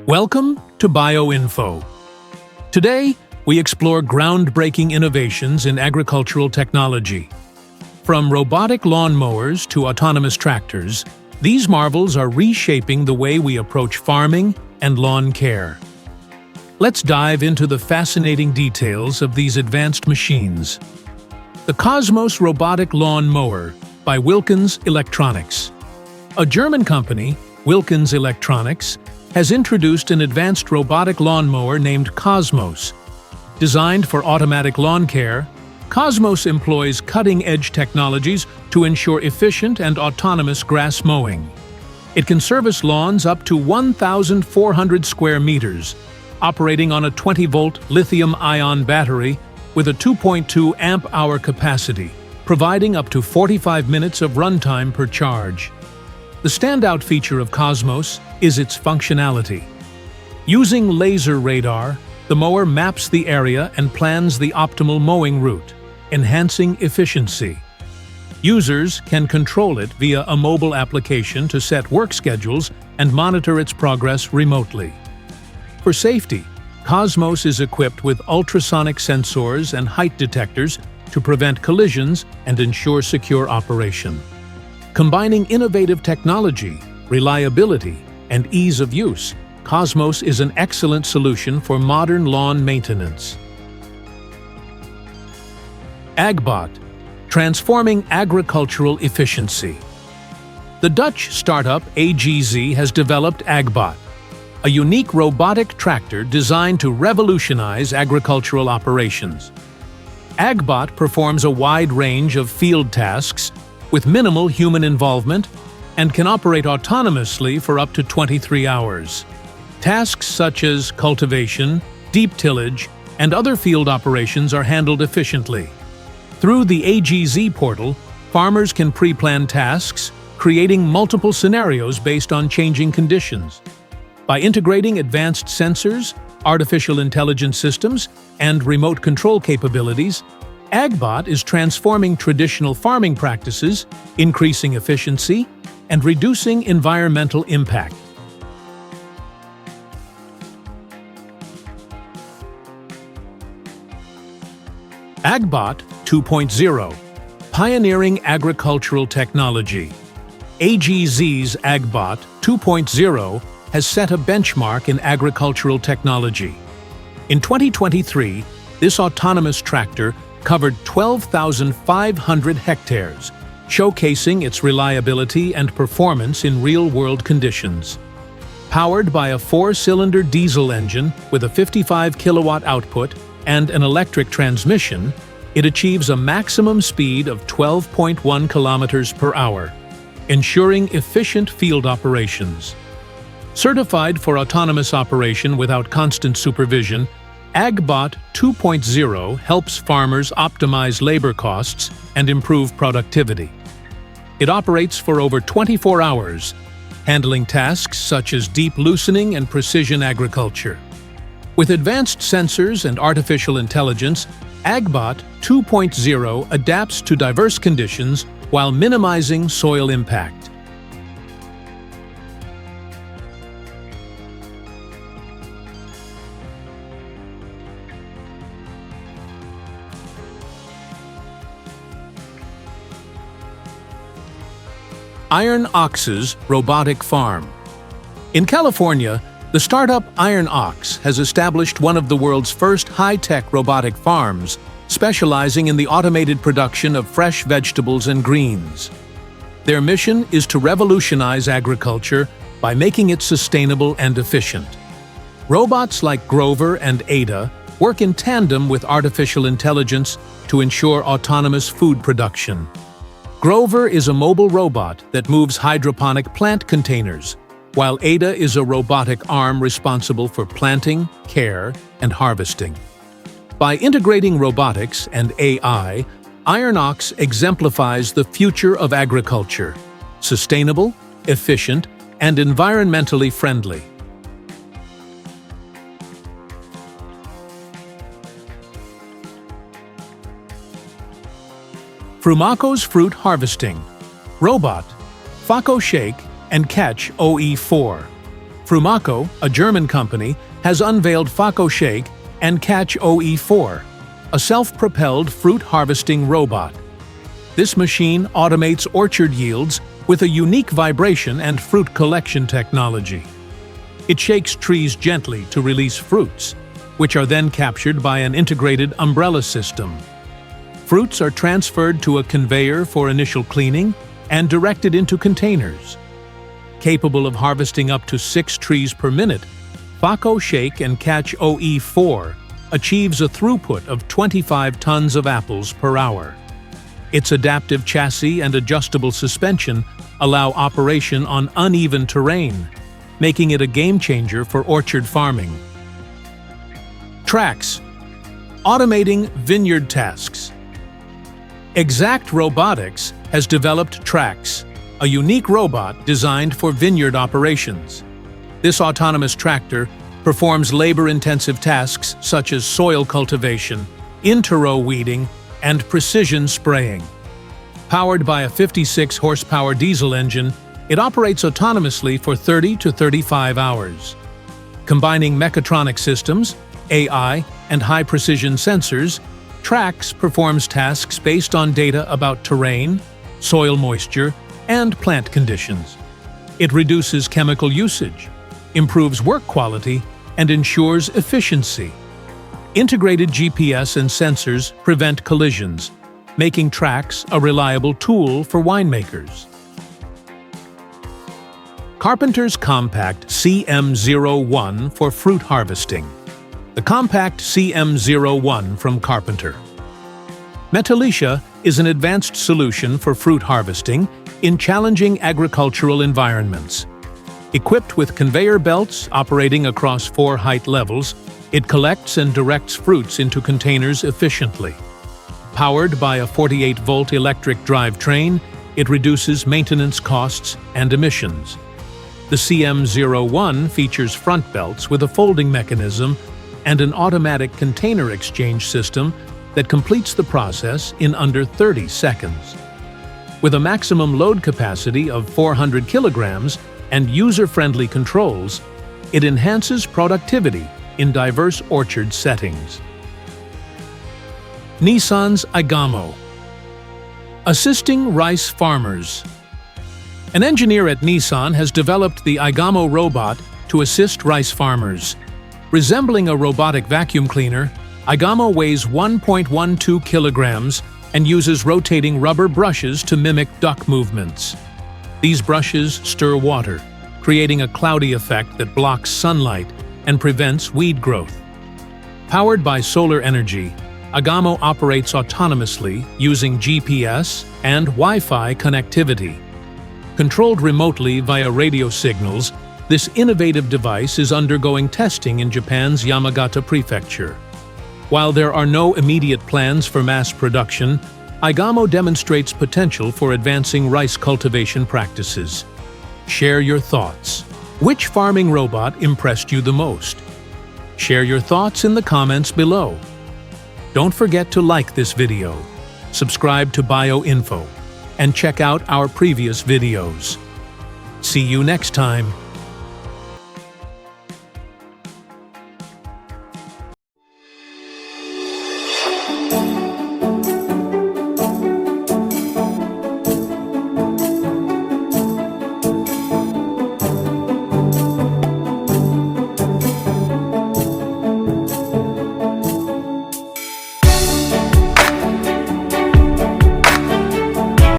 Welcome to BioInfo. Today, we explore groundbreaking innovations in agricultural technology. From robotic lawnmowers to autonomous tractors, these marvels are reshaping the way we approach farming and lawn care. Let's dive into the fascinating details of these advanced machines. The Cosmos Robotic Lawn Mower by Wilkins Electronics. A German company, Wilkins Electronics, has introduced an advanced robotic lawnmower named Cosmos. Designed for automatic lawn care, Cosmos employs cutting-edge technologies to ensure efficient and autonomous grass mowing. It can service lawns up to 1,400 square meters, operating on a 20-volt lithium-ion battery with a 2.2 amp-hour capacity, providing up to 45 minutes of runtime per charge. The standout feature of Cosmos is its functionality. Using laser radar, the mower maps the area and plans the optimal mowing route, enhancing efficiency. Users can control it via a mobile application to set work schedules and monitor its progress remotely. For safety, Cosmos is equipped with ultrasonic sensors and height detectors to prevent collisions and ensure secure operation. Combining innovative technology, reliability, and ease of use, Cosmos is an excellent solution for modern lawn maintenance. Agbot, transforming agricultural efficiency. The Dutch startup AGZ has developed Agbot, a unique robotic tractor designed to revolutionize agricultural operations. Agbot performs a wide range of field tasks with minimal human involvement and can operate autonomously for up to 23 hours. Tasks such as cultivation, deep tillage, and other field operations are handled efficiently. Through the AGZ portal, farmers can pre-plan tasks, creating multiple scenarios based on changing conditions. By integrating advanced sensors, artificial intelligence systems, and remote control capabilities, Agbot is transforming traditional farming practices, increasing efficiency, and reducing environmental impact. Agbot 2.0, pioneering agricultural technology. AGZ's Agbot 2.0 has set a benchmark in agricultural technology. In 2023, this autonomous tractor covered 12,500 hectares, showcasing its reliability and performance in real-world conditions. Powered by a 4-cylinder diesel engine with a 55-kilowatt output and an electric transmission, it achieves a maximum speed of 12.1 kilometers per hour, ensuring efficient field operations. Certified for autonomous operation without constant supervision, Agbot 2.0 helps farmers optimize labor costs and improve productivity. It operates for over 24 hours, handling tasks such as deep loosening and precision agriculture. With advanced sensors and artificial intelligence, Agbot 2.0 adapts to diverse conditions while minimizing soil impact. Iron Ox's robotic farm. In California, the startup Iron Ox has established one of the world's first high-tech robotic farms, specializing in the automated production of fresh vegetables and greens. Their mission is to revolutionize agriculture by making it sustainable and efficient. Robots like Grover and Ada work in tandem with artificial intelligence to ensure autonomous food production. Grover is a mobile robot that moves hydroponic plant containers, while Ada is a robotic arm responsible for planting, care, and harvesting. By integrating robotics and AI, Iron Ox exemplifies the future of agriculture: sustainable, efficient, and environmentally friendly. Frumaco's fruit harvesting. Robot, Faco Shake and Catch OE4. Frumaco, a German company, has unveiled Faco Shake and Catch OE4, a self-propelled fruit harvesting robot. This machine automates orchard yields with a unique vibration and fruit collection technology. It shakes trees gently to release fruits, which are then captured by an integrated umbrella system. Fruits are transferred to a conveyor for initial cleaning and directed into containers. Capable of harvesting up to 6 trees per minute, Faco Shake and Catch OE4 achieves a throughput of 25 tons of apples per hour. Its adaptive chassis and adjustable suspension allow operation on uneven terrain, making it a game-changer for orchard farming. Tracks. Automating vineyard tasks. Exact Robotics has developed Tracks, a unique robot designed for vineyard operations. This autonomous tractor performs labor-intensive tasks such as soil cultivation, inter-row weeding, and precision spraying. Powered by a 56-horsepower diesel engine, it operates autonomously for 30 to 35 hours. Combining mechatronic systems, AI, and high-precision sensors, Tracks performs tasks based on data about terrain, soil moisture, and plant conditions. It reduces chemical usage, improves work quality, and ensures efficiency. Integrated GPS and sensors prevent collisions, making Tracks a reliable tool for winemakers. Carpenter's Compact CM01 for fruit harvesting. The Compact CM01 from Carpenter. Metalicia is an advanced solution for fruit harvesting in challenging agricultural environments. Equipped with conveyor belts operating across 4 height levels, it collects and directs fruits into containers efficiently. Powered by a 48-volt electric drivetrain, it reduces maintenance costs and emissions. The CM01 features front belts with a folding mechanism and an automatic container exchange system that completes the process in under 30 seconds. With a maximum load capacity of 400 kilograms and user-friendly controls, it enhances productivity in diverse orchard settings. Nissan's Igamo. Assisting rice farmers. An engineer at Nissan has developed the Igamo robot to assist rice farmers. Resembling a robotic vacuum cleaner, Igamo weighs 1.12 kilograms and uses rotating rubber brushes to mimic duck movements. These brushes stir water, creating a cloudy effect that blocks sunlight and prevents weed growth. Powered by solar energy, Igamo operates autonomously using GPS and Wi-Fi connectivity. Controlled remotely via radio signals, this innovative device is undergoing testing in Japan's Yamagata Prefecture. While there are no immediate plans for mass production, Igamo demonstrates potential for advancing rice cultivation practices. Share your thoughts. Which farming robot impressed you the most? Share your thoughts in the comments below. Don't forget to like this video, subscribe to BioInfo, and check out our previous videos. See you next time.